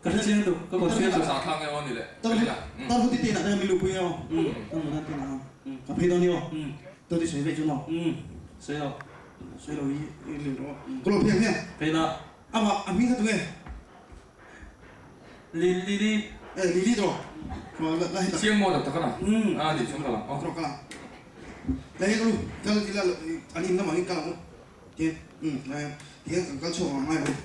ka chi ne tu ka ko se xie sa sa thang e ni le Tao kalila tao không tin là đây mình lục pin không? Tao muốn tin nào? Cà phê đâu nhiều? Tao đi sấy về chỗ nào? xie lo Sấy đâu ý liền đó. Có lộc phiền nhé. pe la Mà anh biết sao tụi em? li Lili rồi. Mà lại hiện siang mo ta kana a ni chung la Không có là. Đây cái luôn. Tao chỉ là anh em nó mà anh cao. Tiền. Đây. Tiền cái chỗ mà mai rồi.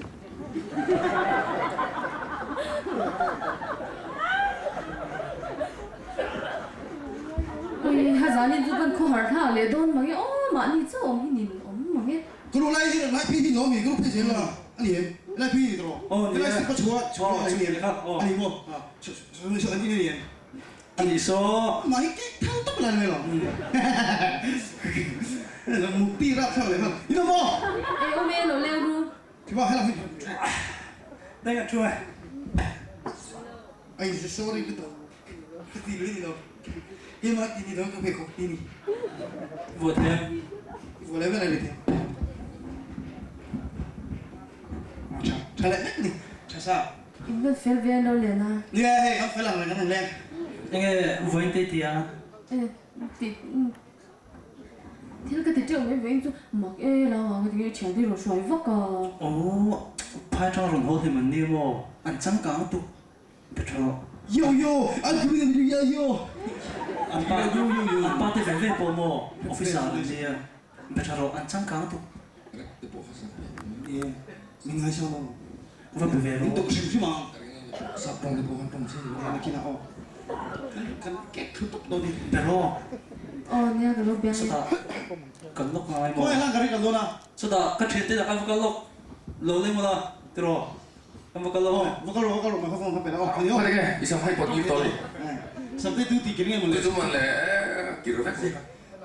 ôi hà giá nên giúp bạn khó hỏi thà lấy đón mà cái ô mà anh chứ ông nhìn ông mà cái cái lúc này thì lại phi nó mình cái lúc phi gì là anh em lại phi rồi. Cái này có chúa anh em anh em mua. Cho anh đi liền. ani so Mà cái thằng tóc là này rồi. Là mục tiêu ra sao này không? Đi đâu mua? ê ông em nó leo luôn Thì bảo hay là đây là chua anh sẽ sorry cái đó. Cái gì nữa đâu. Nhưng mà cái gì đó có phải không tin. vừa thêm Vừa lấy cái này để Thằng lẹ đi. Chả sao. In bên phía bên đâu liền à? Yeah, không phải là người thằng lẹ. nghe với tê tia thì cái thị trường với với chú mặc là cái chuyện đi rồi xoay vóc à. ồ phải cho rồng hồ thì mình đi mò ăn trắng cá tu biết rồi Yo, anh cứ đi yo. anh ba thì về bộ mò officer này đi biết rồi ăn trắng cá tu Yeah. Mình hay sao mà. và về Mình rồi tự sinh chứ mà. Sắp trong đi bộ văn trong xe. Nó kia nào. Cái thứ tốt đâu đi. biết rồi Nha cái lúc bên sao ta cần lúc nào Có ai mò làm cái gì đâu nào. sao ta cái chuyện là anh phải lúc lâu lên mà là rồi anh phải lúc Vâng cái mà không phải đâu. Thấy không? Mà cái, isang hay bật như tôi. Sắp tới tôi thì cái Cái chúng mình là kiểu vách gì?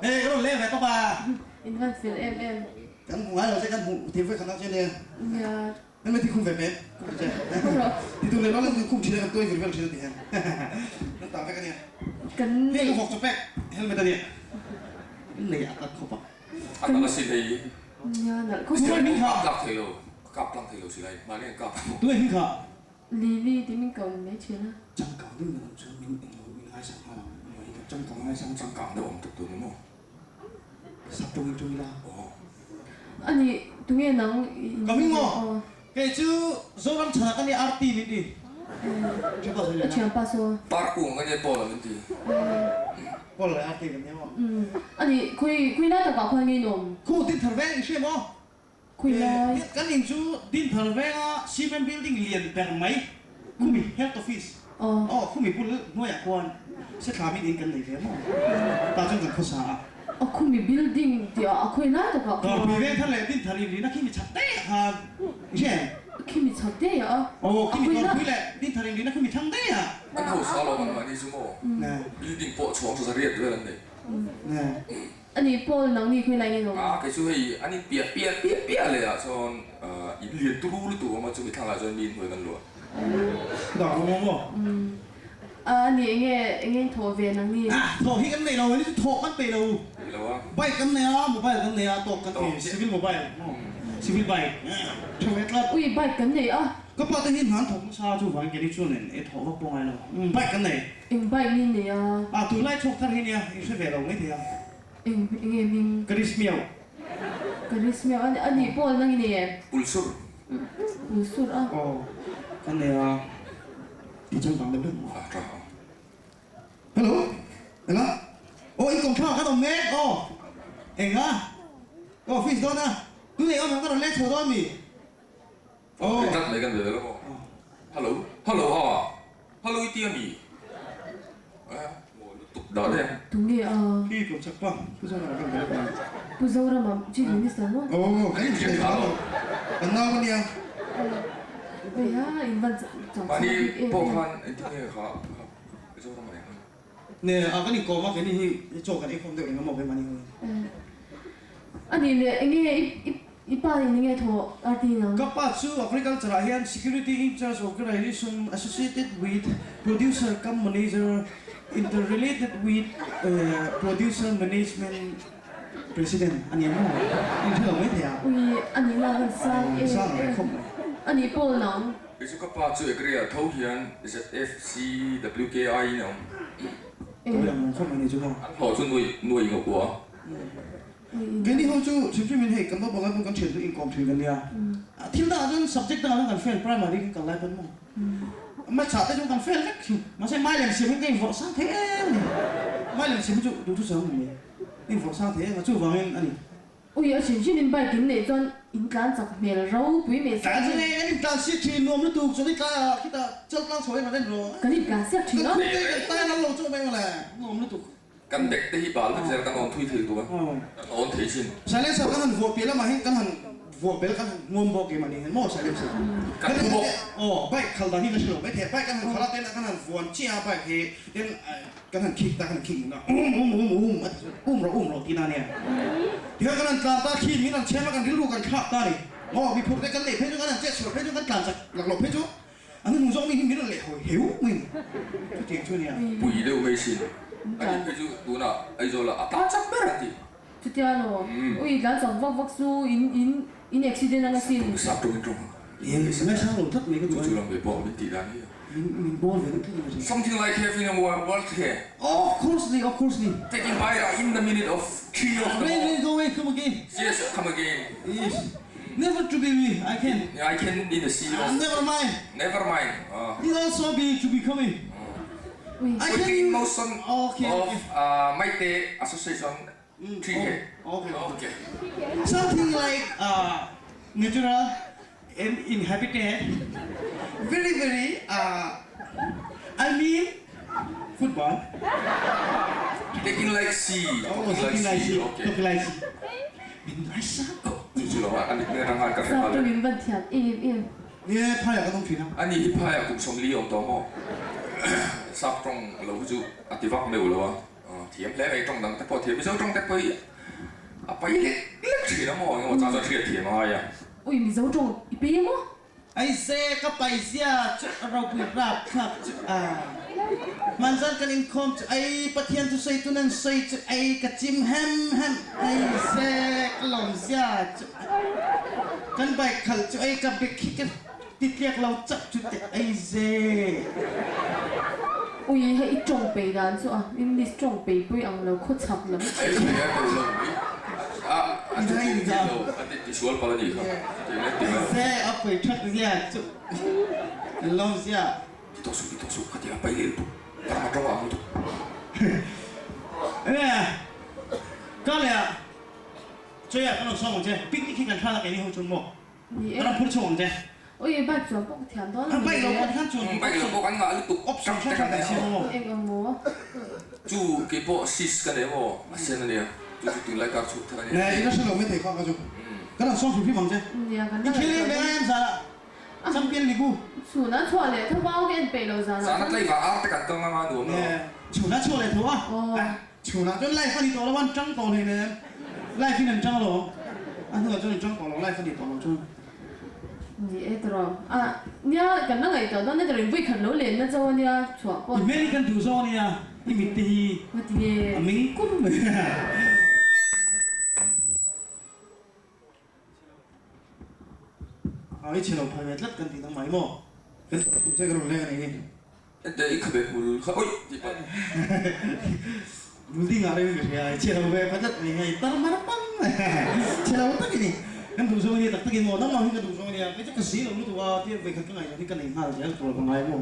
Ê, cái đồ lê phải có bà. in bên phía em Cái hùng ấy là sẽ căn hùng thì phải khả năng trên này. nhà Nên mới thì không phải mệt. Thì tôi lấy nó lên không chỉ là tôi phải chỉ là tiền. Nó tạo cái này. cần Thế cái học cho phép. Helmet này. Cái này ăn không bao. Anh đã xin thì nhà là có Tôi mình cặp họ. lăng thì rồi, cặp lăng thì rồi gì đây? Mà cái cặp. Tôi mình họ. Lily thì mình còn mấy chuyện á. Chẳng có cái mình làm sao mình ai sáng nào. Trong có ai sáng Chẳng cảm đâu ông tục tôi đúng không? sắp tôi là. 아니 동해 낭 Kami mo. Cái chứ dấu năm thằng cái này RT đi. Chưa bao giờ chuyện 빠서 Park cũng cái này bỏ là mình thì. Bỏ lại RT cái này mà. 아니 거의 나다가 관이 놈 Khu tin thằng vé xem không? 거의 나 Cái hình chú tin thằng vé cement building liền bèn máy. Khu bị head office. Khu bị quân nuôi à quan. Sẽ khám mình cái này thế mà. Ta trong cái xã. 코미 빌딩 디아 거의 나다가 Rồi vì vậy thằng này tin thằng này nó khi bị chặt té à. Chứ? 키미 쳤대요 Khi bị còn quý lại tin thằng này nó khi bị thắng té à. Anh hậu sao lo mà đi xuống mồ. Nè, Building bộ xuống cho ra riết với lần này. nè. 아니 볼 낭이 거의 나게 놈 Cái chú hay anh bịa lại à cho liền tu lu mà chúng mình thằng là cho nhìn với gần luôn. Đỏ không không? 아니 앵에 더 베낭이 À, thổ hi cái này đâu, cái thổ bắt bể đâu. Thì là quá. Bay cái này á, một bay cái này á, tổ cái gì, civil mobile, civil bay. Cho biết là 우리 바이 근데 có bao nhiêu hắn thổ sao chú vàng cái đi chuồn này, thổ vào bông ai đâu. Bay cái này. 앵 바이 민네요 À, tôi lại chụp thằng này, sẽ về đâu mấy thế à? 앵에 민 Cái đi smell. 그리스면 아니 볼 낭이네 Ulsur. 무술 Cái này à, thì chẳng bằng được đâu. Rồi. Hello, hello. Anh còn thao cái đồng mét, anh á, office đó nè. Tôi này ông có lên thổ đó mì. Cái cắt lấy gần rồi đó không? Hello, hello ý tiêm gì? Tục đó đấy. 동네 Khi cũng chắc bằng, cứ cho nó gần đấy bằng. 부서우라만 지금 있어요 Cái gì vậy đó? Anh nào con nha? 왜야 인반 Mà đi bộ khoan anh thích nghe khó. Cái chỗ đó mà đẹp hơn. Nè, cái này có mà cái này chỗ cái này không được nó một cái mà nhiều. 아니 근데 앵에 이빨 있는 게 더 아디나 Các bạn chú Agriculture hiện Security in charge organization associated with producer cum manager interrelated with producer management president. Anh em không? Anh thấy là mấy thế à? 우리 아니 나는 Sao lại không? 아니 볼 낭 Cái chỗ các bạn chú cái này thấu hiện FCWKI nào. Tôi làm không phải này chú không? Họ chú nuôi ngọc của. Cái này không chú, chúng mình hay cầm bao bằng cái chuyện tôi income thuyền cái này. Thiên đạo dân subject đó nó cần fail primary cái cần lại bên mà. Mà chả tới chúng cần fail đấy. Mà sẽ mai làm gì cái vợ sang thế này. Mai làm gì chú đủ thứ sao mình. Cái vợ sang thế mà chú vào bên anh. 우리 진심인 바이 근데 전 인간 적 메로 부이메 Cái gì này anh ta siết thì nuông nó tụt cho đi cả khi ta chân tăng số nó lên rồi. 그러니까 색 Nó 쥐너 cũng cái tay nó lột cho mày mà là nuông nó tụt. Căn đẹp tới bảo là sẽ đang on thui thử tụi. On thế xin. Sai lên sao cái thằng vua bể là mà hay cái thằng vua bể là cái thằng nguồn bò cái mà đi mò sai lên sao. Căn bộ. Bay khẩu đó hi cái sửa bay thế bay cái thằng khẩu tên là cái thằng vua chia bay thì tên cái thằng kick ta cái thằng kick nó rồi tí nào nè. Thì cái thằng ta khi mình làm chém cái thằng lưu cái khắp ta này. Bị phục cái lệ phê cho cái thằng chết sửa phê cho cái cảm giác lạc lộp phê cho. Anh hùng giống mình là lệ hồi hiếu mình. Cái chuyện chưa nè. Bùi đều mê xin. Anh cái chú đúng nào? Ấy rồi là ta chắc biết là gì? 주티아노 우리 난성 벅벅수 인 액시덴 하나씩 Sắp trung trung. Yên mấy sao lột thất mấy cái chú tuổi. làm về bộ mình tỷ đàn đi Mình bố về cái thứ gì? something like having a world here Of course. taking bite in the minute of 3 of the Wait, go away, come again. yes come again Yes. Never to be me, I can. I can in the sea Never mind. never mind It also be to be coming. I with the can. emotion Okay, of okay. Maite Association 3K Okay. okay Something like natural and inhabited. Very I mean football. taking like sea Something like sea. okay Something like sea. Mình nói sao? chú làm anh đi đang ăn cà phê Sao vào tôi đây bị vấn thiệt im Nghe phải là cái thông thuyền không? anh đi phai cũng sống lý ông đó mà sắp trong lâu chú anh đi vác mèo rồi thiếm lẽ vậy trong đằng tập thiếm bây giờ trong tập bây bây lết chỉ đó mà nhưng mà sao chuyện thiếm ai à ui mình giấu trộn bị mà Ai xe các bài xe rau bụi rạp khắp man dân cần income ai bắt hiện tu xây tu nên xây ai cái chim hem ai xe cái lòng xe cần bài khẩn ai cái bị cái tít liệt lâu chắc chút ai xe ui hay trộn bị đàn chứ à mình đi trộn bị bơi ăn lâu khó chập lắm ấy thì anh lâu anh đi xuống bao nhiêu không xe ở phải chắc xe lòng xe đi tổ số cái gì bay lên tụ mà trong àwọn tụ nè có lẽ chơi cái nó xong rồi chứ biết khi cần pha cái này không chuẩn mỏ gì cái nó phun xong rồi ui bạn chuẩn bốc thiệt đó là bay nó còn chuẩn bay là bộ anh ngã tụ ốp xong chắc cái này không em ăn mua chú cái bộ sis cái đấy mà xem này chú lại cả chú thế này này nó sẽ làm mấy thầy khoa cái chú cái nó xong rồi phim bằng chứ gì à cái cái đó kia lên em sao xong kia đi cu chủ nó chua lệ thằng bao cái bị lâu ra sao nó lấy vào áo tất cả tông mà đúng không nè chủ nó chua này thua chủ nó cho lại phân đi tổ nó trắng tổ này nè lại phi lần trắng rồi anh nói cho nên trắng tổ nó lại phân đi tổ nó cho gì ấy rồi à nhá cái nó ngày đó nóจะวิ่งขันรถเล่นนะจ๊ะเนี่ยชัวร์ป่ะ American tu so ni à ini miti มาที mình cũng ấy chỉ là phải rất cần thì thằng máy mò cái tụi chơi cái đồ lên này để cái bể mùi ôi gì vậy mùi đi ngả đây người chỉ là về phải rất này tao mà nó bắn chỉ là tất cái này cái tụi so ni tất cái mò nó mà cái tụi so ni cái chắc cái gì là nó tụi thì về cái này thì cái này mà chỉ là tụi thằng máy mò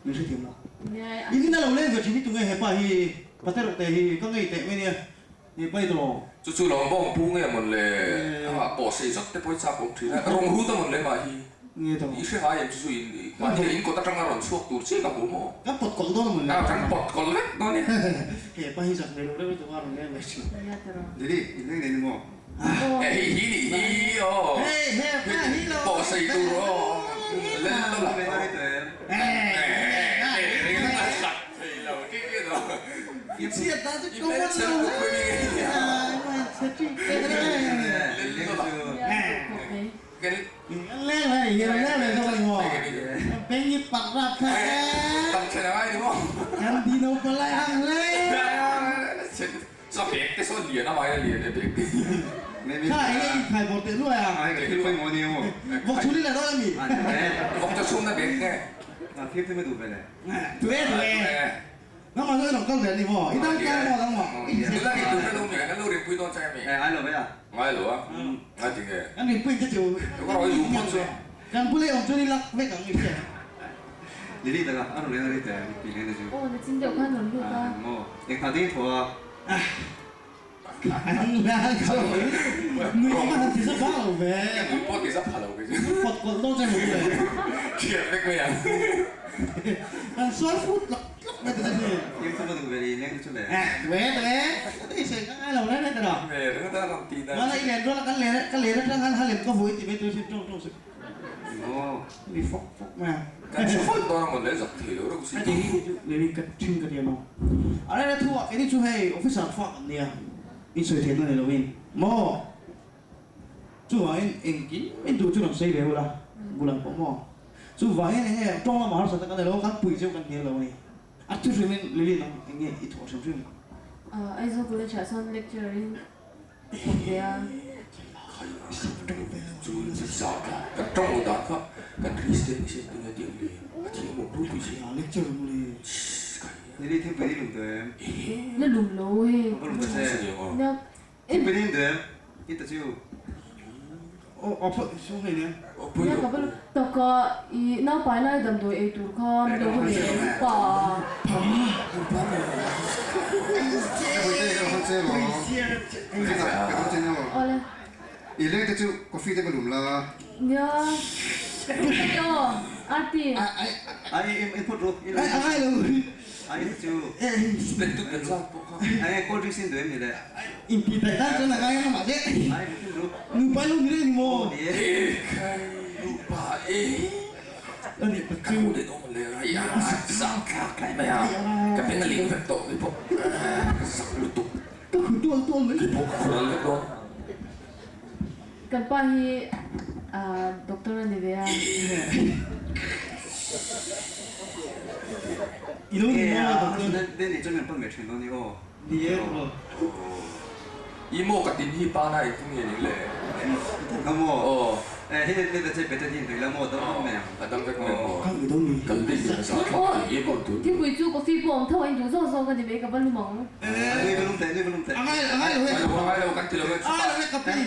mình sẽ tìm nóเนี่ย ini na lo lên rồi chỉ tụi người hay phải hi bắt đầu tệ hi có ngày tệ mấy nè thì bây giờ chú lòng bông bung nghe một lệ bỏ xì rất để bôi chạp bông thì là rong hú tao một lệ mà hi nghe thôi ý sẽ hai em chú in mà thì in có ta trăng là suốt tụt xí cả bố mồ các bột còn đó là mình trăng bọt còn lết đó nè thì bây giờ này lo lên tụi nó nghe vậy chứ เนี่ยแต่เรา Jadi, ini dari mau. hi oh hey hey hello bỏ xì tụt rồi lên nó là Em siết ta chứ không có đâu mà sẽ chỉ cái này cái lên này giờ lên này thôi ngồi bên nhịp bật ra thế tầm chơi ai đúng không em đi đâu có lại hàng lên sao biết cái số liền nó mày liền để biết khai một tiền luôn à Ah, cái cái quay ngồi nhiều. một chú đi là đó là gì Ah, đấy. vòng cho xuống nó biết nghe Ah, phim thêm mới đủ về này. tụi nó mà tôi đồng công để gì mỏ ít tăng cao mỏ tăng mỏ chúng ta đi từ cái đông này nó lưu điện quy tôn trai mình Eh, ai lo vậy à? ngay lửa ngay tiếng nghe anh đi quên cái chiều có nói dùng một chưa càng bule ông cho đi lắc với cả người kia Jadi dah, anu leh dari teh, pilih tu. โอ้เนี่ยจริงเดี๋ยวข้าหนุนดูตา Mau, yang tadi thua. anh là rồi người mà làm thì rất bao về cái mũi bót thì sắp thở đầu cái chứ Phật còn đâu cho một người chuyện biết mấy à anh xoay phút lắc bây giờ gì Yang tu tu dari yang tu leh. bé cái gì cái ai làm đấy đấy rồi về nó ta làm tin nó đó lại liền đó là cái liền nó đang hai liền có vui thì bây giờ trong sự Oh, đi phọc mà cái số phận đó là một lễ giặc thì đó cũng cái xin gì để đi cắt chân cái điểm nào ở đây là thua cái đi chú hay officer phọc nè đi sửa thiệt này rồi mình mò chú hỏi anh kín anh chú làm xây đều là bulan mò chú hỏi anh nghe trong là mà sao cái này nó cắt bụi chứ cái nhiều rồi à chú rồi mình lấy nó anh nghe ít thôi xem ai zo bule cha son lecturing ya chú sợ cả trong một đoạn không Kristen ni siapa yang dia ni? Dia mau dulu tu sih. 아 렉처를 우리 내리 팀 베리룸데 nó lùm lùi 그럼 Macam 그때 ni. nó 팀 베리룸데 이따 지우 아파 소리네 Apa nó yang? có bao tao có ý nó phải lại đầm đuổi ấy tụi con đồ có thể bỏ 이거 혼자로 우리가 혼자로 ở đây 이래 때 지우 커피 때 그룸라 nhớ cái đó arti 아니 인풋로 아 아이 아니 지우 Bentuk dan siapa? 아니 콜드링스 되는데 인피 배달 전화 가야 맞지 아니 팀로 누가 로 미래 뭐 예 Lupa 아니 Kamu dia nombor leraya. Sakak lah maya. Kami ngeling vektor ni pok. Sak lutut. 또 Pok kurang vektor. cần pa hi doctor này về 이런 예 거 내내 전면 뻔 매춘 돈이고 니에 뭐 Imo katin hi pa na itu ni ni le. 너무 Oh, 헤드헤드 제 배터리 들라 뭐 너무 매 adam vek memo. 강이 너무 Kalau dia bisa sakit, imo tu. thì quỷ chú có phi bom thôi anh chú sao sao cái gì vậy các bạn mong 아니 그럼 돼 그럼 돼 아가이 왜 Ada orang lain kan tidak vek. 왜 갑자기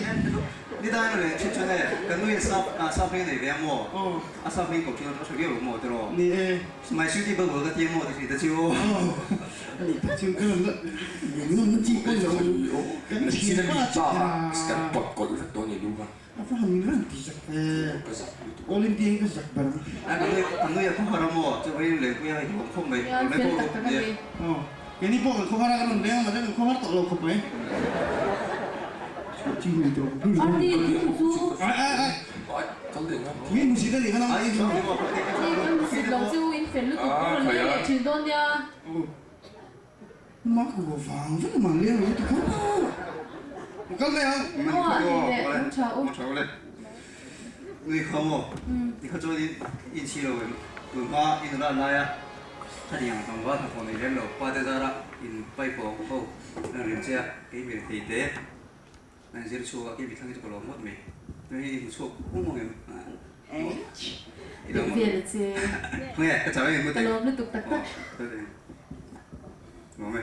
니다는 최초에 그누이 사업행에 대한 뭐 사업행 걱정을 또 저기 뭐 들어 네 마이슈디 버거가 뒤에 뭐 되지 되지요 아니 지금 그런 거 이거는 찍고 Sini bicara sekarang pot kau vektor ni lupa. apa hamilan tidak Kesak lutut. 올림픽 그 barang 아 그누이 그거로 뭐 저기 레고야 이거 폼 메 ya phiền tất cả cái gì ini pokok kau harap kan dia macam kau harap tak lo kau apa 지금 itu arti thì chú Kalau dia ngam. 이게 무슨 일이 하나 아니 저 이거 thì con xịt lòng siêu in phiền lúc tụi con lấy để truyền đôn nha 막 그거 방송 말이야 이거 갈래요 원래 누이 커모 이거 저기 인치로 그마 이누라 나야 하디양 동과 하고는 렐로 빠데자라 인 파이프 고 렌지야 게임을 때때 난 제일 추가 게임 상에 저 걸어 못 매. 왜 추 공공에 이런 거 phiền là 그냥 그 자외 못 cái 돼. lốp liên tục tắc tắc 그래. 뭐매?